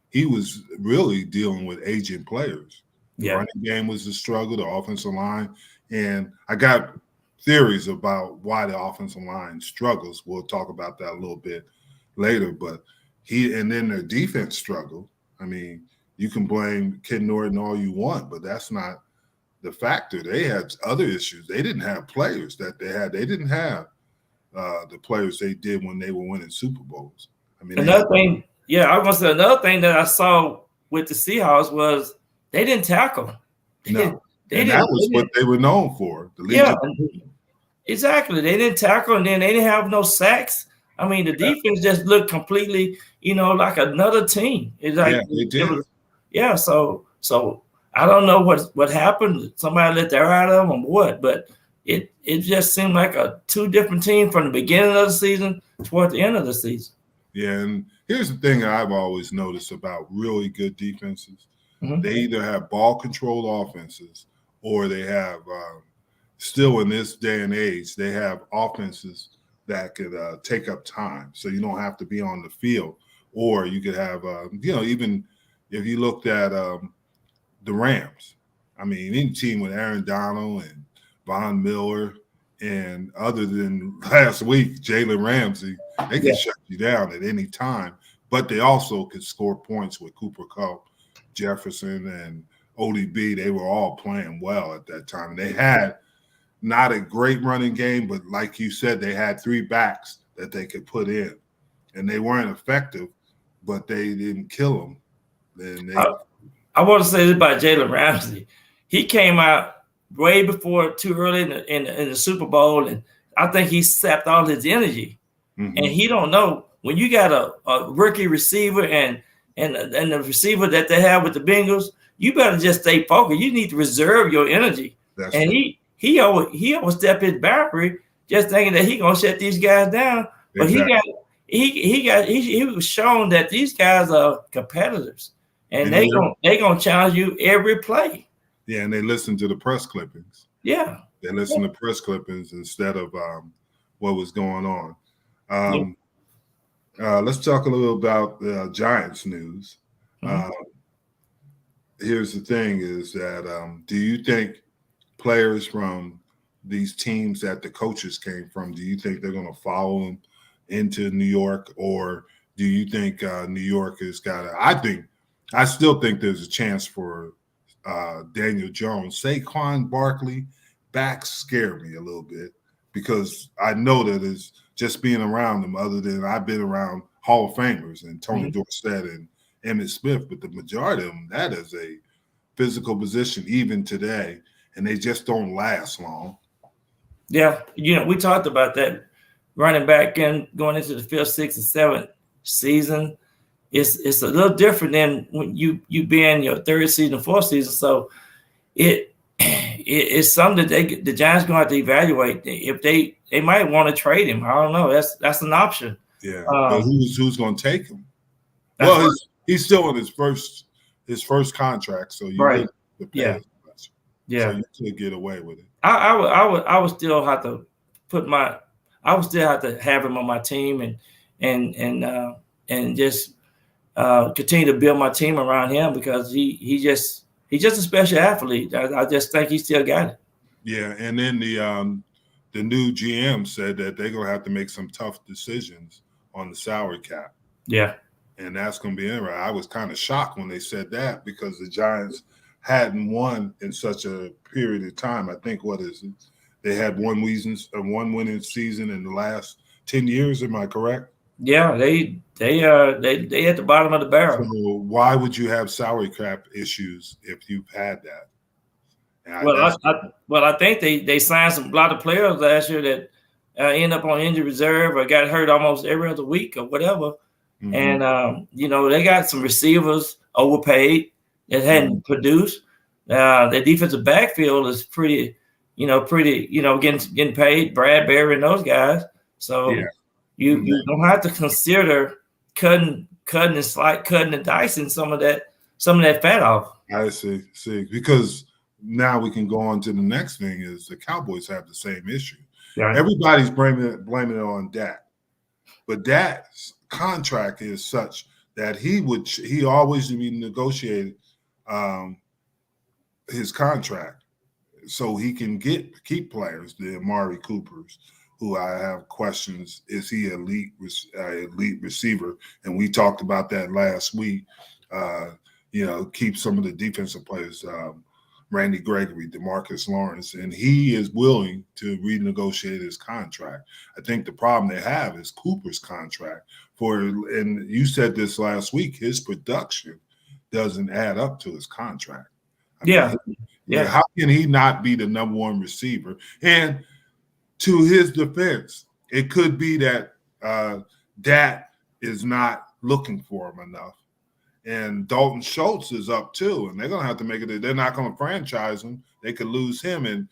he was really dealing with aging players. The running game was a struggle, the offensive line. And I got theories about why the offensive line struggles. We'll talk about that a little bit later. But and then their defense struggled. I mean, you can blame Ken Norton all you want, but that's not the factor. They had other issues. They didn't have players that they had. They didn't have the players they did when they were winning Super Bowls. I mean, another thing that I saw with the Seahawks was they didn't tackle. That was what they were known for. Exactly. They didn't tackle, and then they didn't have no sacks. I mean, the defense just looked completely, like another team. It's like they did. So I don't know what happened. Somebody let their out of them or what, but it just seemed like two different teams from the beginning of the season toward the end of the season. Yeah, and here's the thing I've always noticed about really good defenses. Mm-hmm. They either have ball-controlled offenses or they have, still in this day and age, they have offenses that could take up time. So you don't have to be on the field. Or you could have, even if you looked at the Rams, I mean, any team with Aaron Donald and Von Miller, and other than last week, Jalen Ramsey, they can shut you down at any time. But they also could score points with Cooper Kupp, Jefferson, and ODB. They were all playing well at that time. And they had not a great running game, but like you said, they had three backs that they could put in. And they weren't effective, but they didn't kill them. I want to say this about Jalen Ramsey. He came out way before too early in the Super Bowl, and I think he sapped all his energy. Mm-hmm. And he don't know when you got a rookie receiver and the receiver that they have with the Bengals, you better just stay focused. You need to reserve your energy. That's and right. he overstepped his boundary just thinking that he gonna shut these guys down. But he was shown that these guys are competitors, and they gonna challenge you every play. Yeah, and they listen to the press clippings. Yeah, they listen to press clippings instead of what was going on. Let's talk a little about the Giants news. Mm-hmm. Here's the thing: is that do you think players from these teams that the coaches came from, do you think they're going to follow them into New York, or do you think New York has got to? I still think there's a chance for Daniel Jones. Saquon Barkley backs scare me a little bit because I know that it's just being around them. Other than I've been around Hall of Famers and Tony Dorsett and Emmitt Smith, but the majority of them, that is a physical position even today, and they just don't last long. Yeah, we talked about that running back and going into the 5th, 6th, and 7th season. It's a little different than when you be in your 3rd season, 4th season. So it's something that the Giants gonna have to evaluate. If they might want to trade him. I don't know. That's an option. Yeah, but who's going to take him? Well, he's still in his first contract, so you right. To pay him. Yeah, so you could get away with it. I would still have to have him on my team and just continue to build my team around him because he's just a special athlete. I just think he still got it. Yeah, and then the new GM said that they're gonna have to make some tough decisions on the salary cap. Yeah. and that's going to be interesting. I was kind of shocked when they said that because the Giants hadn't won in such a period of time. I think they had one winning season in the last 10 years. Am I correct? Yeah, they at the bottom of the barrel. So why would you have salary cap issues if you've had that? I think they signed a lot of players last year that end up on injured reserve or got hurt almost every other week or whatever. Mm-hmm. And they got some receivers overpaid that hadn't produced. Their defensive backfield is pretty getting paid. Bradbury and those guys. So you don't have to consider cutting and dicing some of that fat off. I see, because now we can go on to the next thing is the Cowboys have the same issue. Right. Everybody's blaming it on Dak, but Dak's contract is such that he always be negotiated his contract so he can keep players. The Amari Coopers, who I have questions, is he elite receiver? And we talked about that last week. Keep some of the defensive players. Randy Gregory, DeMarcus Lawrence, and he is willing to renegotiate his contract. I think the problem they have is Cooper's contract. And you said this last week, his production doesn't add up to his contract. Yeah. How can he not be the number one receiver? And to his defense, it could be that Dak is not looking for him enough. And Dalton Schultz is up too, and they're going to have to make it. They're not going to franchise him. They could lose him. And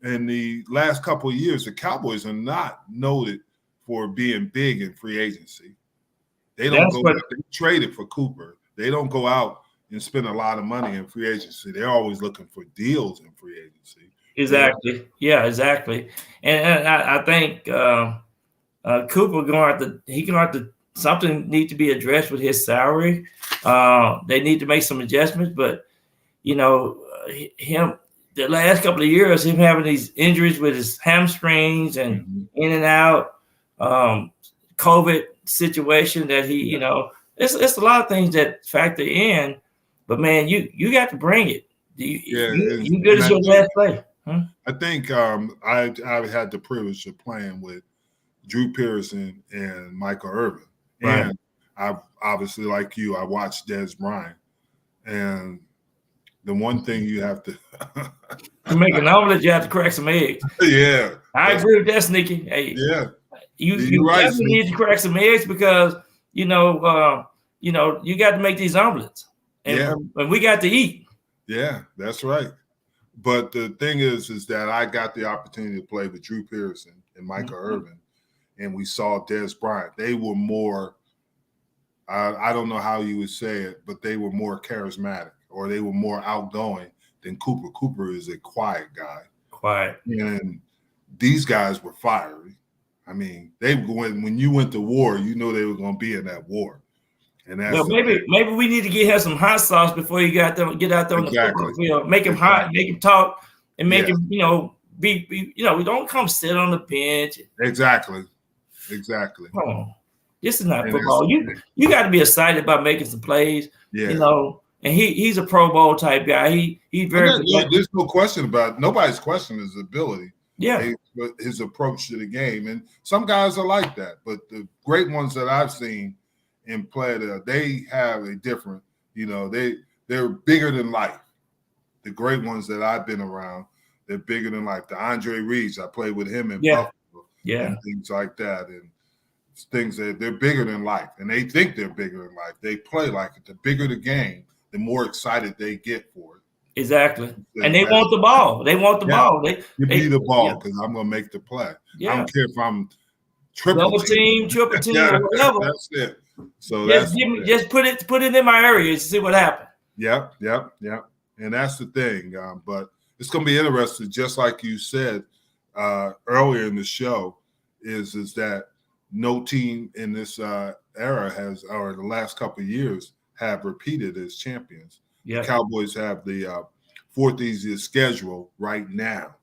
in the last couple of years, the Cowboys are not noted for being big in free agency. They don't they traded for Cooper. They don't go out and spend a lot of money in free agency. They're always looking for deals in free agency. Exactly. Yeah, exactly. And I think Cooper going to have to. Something need to be addressed with his salary. They need to make some adjustments, but him the last couple of years, him having these injuries with his hamstrings and in and out, COVID situation that he, it's a lot of things that factor in. But man, you got to bring it. You good as your last play. Huh? I think I had the privilege of playing with Drew Pearson and Michael Irvin. Right. And I've obviously, like you, I watched Dez Bryant. And the one thing you have to to make an omelet, you have to crack some eggs. Yeah. I agree with that, Sneaky. Hey, yeah. You definitely need to crack some eggs because you got to make these omelets. And we got to eat. Yeah, that's right. But the thing is that I got the opportunity to play with Drew Pearson and Michael Irvin. And we saw Dez Bryant. They were more, I don't know how you would say it, but they were more charismatic or they were more outgoing than Cooper. Cooper is a quiet guy. Quiet. And these guys were fiery. I mean, when you went to war, you know they were going to be in that war. And that's maybe we need to get him some hot sauce before you get out there on the football field. Make him hot, make him talk, and make him, be we don't come sit on the bench. Exactly. Come on. This is not football. You got to be excited about making some plays. Yeah. And he's a Pro Bowl type guy. He's very. There's no question about it. Nobody's questioning his ability. Yeah. His approach to the game, and some guys are like that. But the great ones that I've seen in play, they have a different. They're bigger than life. The great ones that I've been around, they're bigger than life. The Andre Reeds, I played with him in Buffalo. Yeah, and things like that, and things that they're bigger than life, and they think they're bigger than life. They play like it. The bigger the game, the more excited they get for it. Exactly, and they want the ball. They want the ball. Give me the ball because I'm going to make the play. Yeah. I don't care if I'm triple team, or whatever. That's it. So just put it in my area to see what happens. Yep. And that's the thing. But it's going to be interesting, just like you said. Earlier in the show is that no team in this era or the last couple of years have repeated as champions. Yeah. The Cowboys have the fourth easiest schedule right now,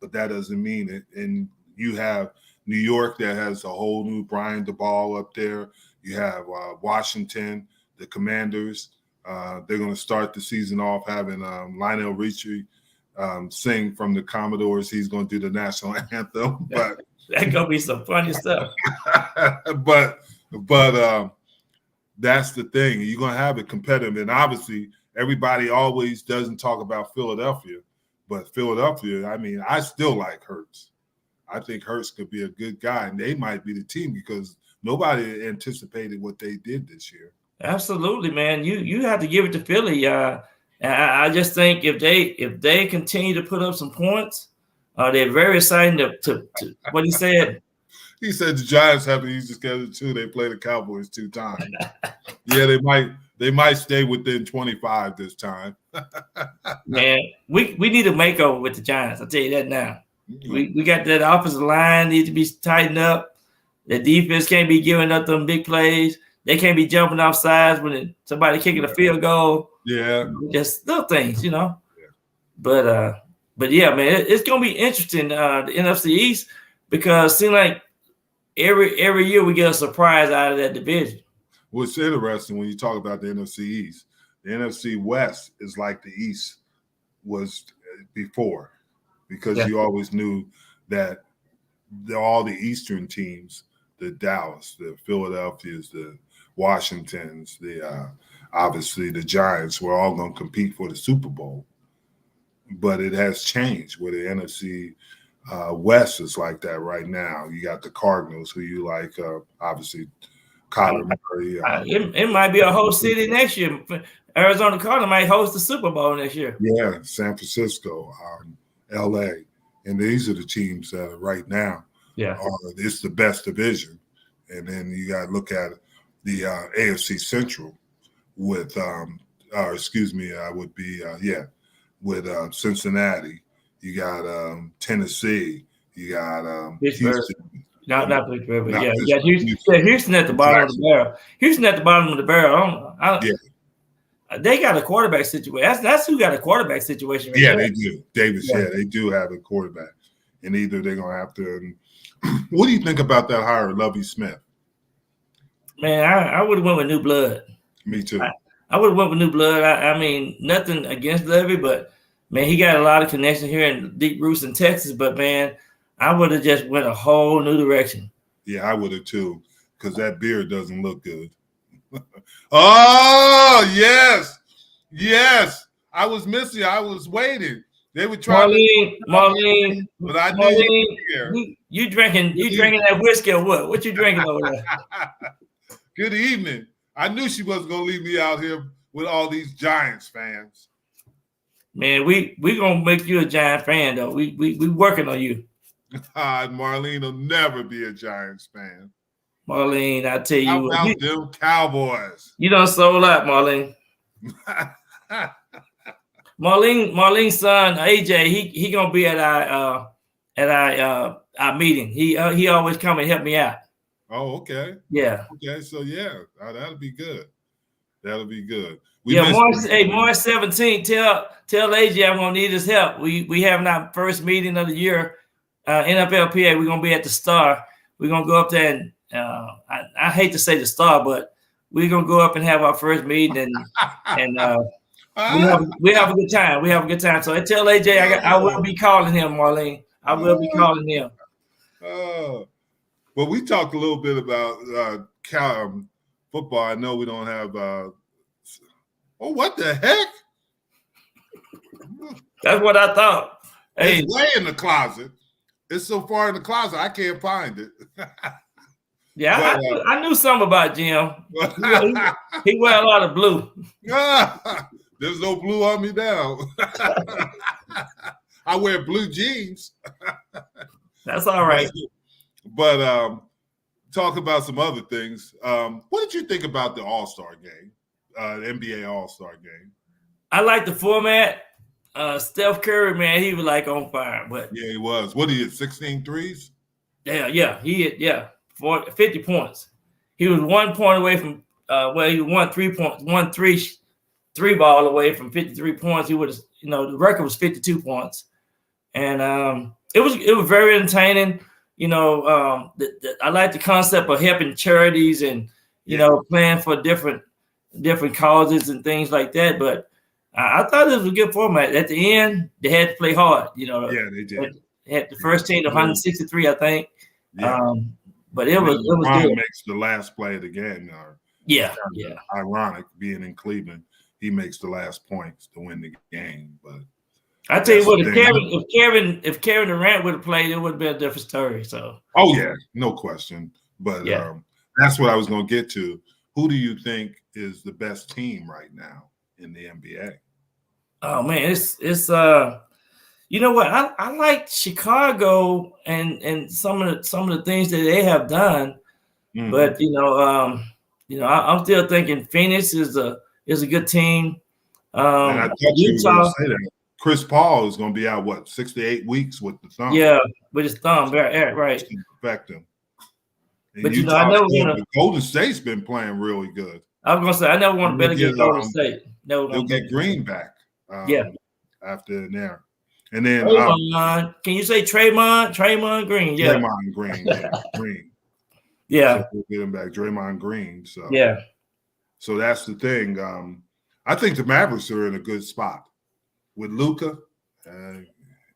but that doesn't mean it. And you have New York that has a whole new Brian DeBall up there. You have Washington, the Commanders. They're going to start the season off having Lionel Richie sing from the Commodores. He's going to do the national anthem. But that's going to be some funny stuff. but that's the thing. You're going to have it competitive. And obviously, everybody always doesn't talk about Philadelphia. But Philadelphia, I mean, I still like Hurts. I think Hurts could be a good guy. And they might be the team because nobody anticipated what they did this year. Absolutely, man. You have to give it to Philly. I just think if they continue to put up some points, they're very exciting to what he said. He said the Giants have an easy schedule too. They play the Cowboys 2 times. Yeah, they might stay within 25 this time. Man, we need a makeover with the Giants. I'll tell you that now. We got that offensive line need to be tightened up. The defense can't be giving up them big plays. They can't be jumping off sides when somebody kicking a field goal. Yeah, just little things, you know. Yeah. But yeah, man, it's gonna be interesting. The NFC East, because it seems like every year we get a surprise out of that division. What's interesting when you talk about the NFC East, the NFC West is like the East was before, because you always knew that all the Eastern teams, the Dallas, the Philadelphias, the Washingtons, the obviously the Giants, were all going to compete for the Super Bowl. But it has changed where the NFC West is like that right now. You got the Cardinals, who you like, obviously Kyler Murray. It might be a whole city next year. Arizona Cardinals might host the Super Bowl next year. Yeah, San Francisco, LA. And these are the teams that right now it's the best division. And then you got to look at the AFC Central with with Cincinnati. You got Tennessee. You got Houston. Not Pittsburgh, but you got Houston at the bottom of the barrel. Houston at the bottom of the barrel. They got a quarterback situation. That's who got a quarterback situation. Right They do. Davis, they do have a quarterback. And either they're going to have to what do you think about that hire, Lovie Smith? Man, I would have went with new blood. Me too. I would have went with new blood. I mean, nothing against Lovie, but, man, he got a lot of connections here in deep roots in Texas. But, man, I would have just went a whole new direction. Yeah, I would have too, because that beard doesn't look good. Oh, yes. I was missing. I was waiting. They were trying Marlene, but I knew you drinking that whiskey or what? What you drinking over there? Good evening. I knew she wasn't gonna leave me out here with all these Giants fans. Man, we gonna make you a Giant fan though. We working on you. Marlene will never be a Giants fan. Marlene, I tell you, how about them Cowboys? You done sold out, Marlene. Marlene's son AJ, he gonna be at our meeting. He always come and help me out. Oh, okay. Yeah. Okay, so that'll be good. That'll be good. March 17th. Tell AJ I'm gonna need his help. We having our first meeting of the year, NFLPA. We're gonna be at the Star. We're gonna go up there and I hate to say the Star, but we're gonna go up and have our first meeting and we have a good time. We have a good time. So I tell AJ I will be calling him, Marlene. I will be calling him. Well, we talked a little bit about football. I know we don't have. What the heck? That's what I thought. Hey, it's way in the closet. It's so far in the closet, I can't find it. Yeah, but, I knew something about Jim. He wear a lot of blue. There's no blue on me now. I wear blue jeans. That's all right. But talk about some other things. What did you think about the All-Star game, NBA All-Star game? I like the format. Steph Curry, man, he was like on fire. But yeah, he was. What he had, 16 threes? Yeah. He had 50 points. He was 1 point away from he won 3 points, three ball away from 53 points. He would have, the record was 52 points. And it was very entertaining. I like the concept of helping charities and, playing for different causes and things like that. But I thought it was a good format. At the end, they had to play hard. Yeah, they did. Had the first team to 163, I think. Yeah. But it was good. Makes the last play of the game. Yeah. Ironic being in Cleveland, he makes the last points to win the game. But I tell you what, if Kevin Durant would have played, it would have been a different story. So. Oh yeah, no question. But that's what I was going to get to. Who do you think is the best team right now in the NBA? Oh man, it's you know what? I like Chicago and some of the things that they have done, but I'm still thinking Phoenix is a good team. And I thought you were going to say that. Chris Paul is going to be out 6 to 8 weeks with the thumb. Yeah, with his thumb, right. To affect him. And but I never want to. Golden State's been playing really good. I was going to say I never want to bet against Golden State. They'll get Green back. After there. And then can you say Draymond Green? Yeah. Draymond Green. Green. Yeah. So we'll get him back. Draymond Green. So yeah. So that's the thing. I think the Mavericks are in a good spot with Luka.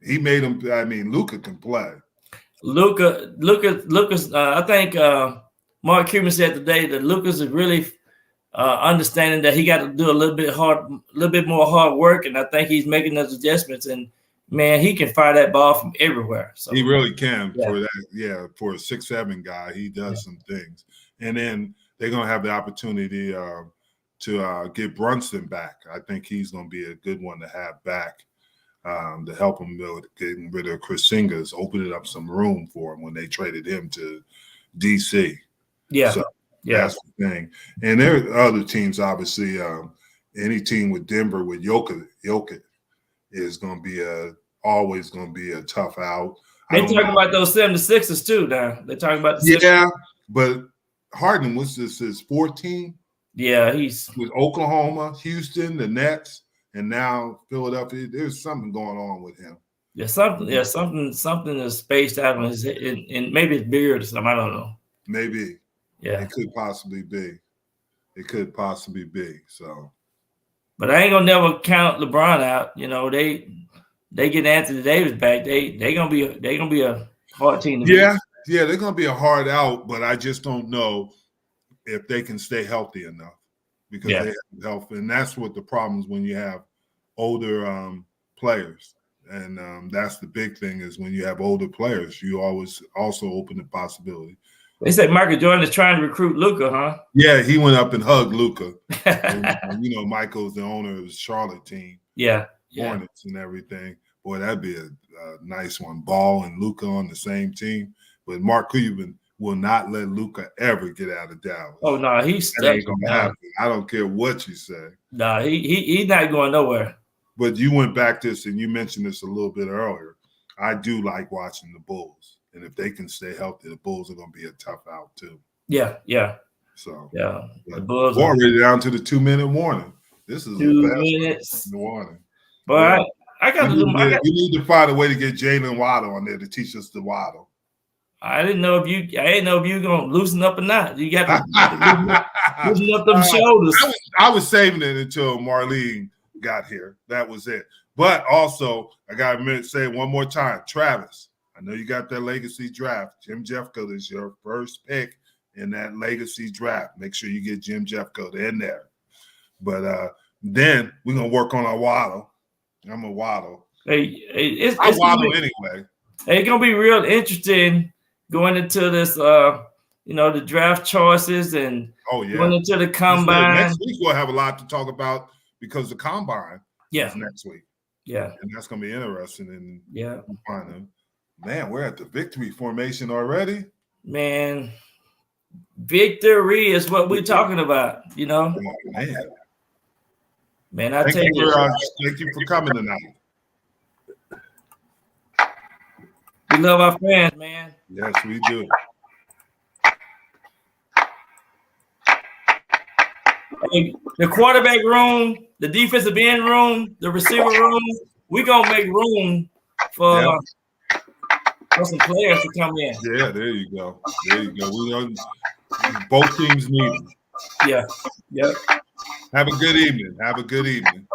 He made him. I mean, Luka can play. Luka's. I think Mark Cuban said today that Luka's is really understanding that he got to do a little bit more hard work, and I think he's making those adjustments. And man, he can fire that ball from everywhere. So he really can for that. Yeah, for a 6'7" guy, he does some things. And then they're gonna have the opportunity to get Brunson back. I think he's gonna be a good one to have back to help him getting rid of Chris Singers, opening up some room for him when they traded him to DC. Yeah. So, that's the thing. And there are other teams, obviously. Any team with Denver with Jokic is going to be always going to be a tough out. They're talking about those 76ers too now. They're talking about the 76ers. Yeah, but Harden, what's this, his 14? Yeah, he's with Oklahoma, Houston, the Nets, and now Philadelphia. There's something going on with him. Yeah, something is spaced out on his head, and maybe it's beard or something. I don't know. Maybe. Yeah, it could possibly be. So, but I ain't gonna never count LeBron out. They get Anthony Davis back. They gonna be a hard team to beat. Yeah, they're gonna be a hard out. But I just don't know if they can stay healthy enough because they have health, and that's what the problem is when you have older players. And that's the big thing is when you have older players, you always also open the possibility. They said Michael Jordan is trying to recruit Luka, huh? Yeah, he went up and hugged Luka. And, Michael's the owner of the Charlotte team. Yeah. Hornets and everything. Boy, that'd be a nice one. Ball and Luka on the same team. But Mark Cuban will not let Luka ever get out of Dallas. Oh, no, he's that ain't gonna happen. I don't care what you say. No, he's not going nowhere. But you went back to this and you mentioned this a little bit earlier. I do like watching the Bulls. And if they can stay healthy, the Bulls are going to be a tough out too. Yeah. So the Bulls are already down to the 2-minute warning. This is 2 minutes warning. But I got to do. We need to find a way to get Jalen Waddle on there to teach us the waddle. I didn't know if you were going to loosen up or not. You got to loosen up them shoulders. I was saving it until Marlene got here. That was it. But also, I got to say it one more time, Travis. I know you got that legacy draft. Jim Jeffcoat is your first pick in that legacy draft. Make sure you get Jim Jeffcoat in there. But then we're going to work on our waddle. I'm a waddle. I waddle anyway. It's going to be real interesting going into this, the draft choices and going into the combine. Next week we'll have a lot to talk about because the combine is next week. Yeah. And that's going to be interesting. And finding. Man, we're at the victory formation already. Man, victory is what we're talking about, Oh, man, I tell you. Thank you for coming tonight. We love our fans, man. Yes, we do. The quarterback room, the defensive end room, the receiver room, we're going to make room for some players to come in. Yeah, there you go. We both teams need them. Yeah. Yep. Have a good evening. Have a good evening.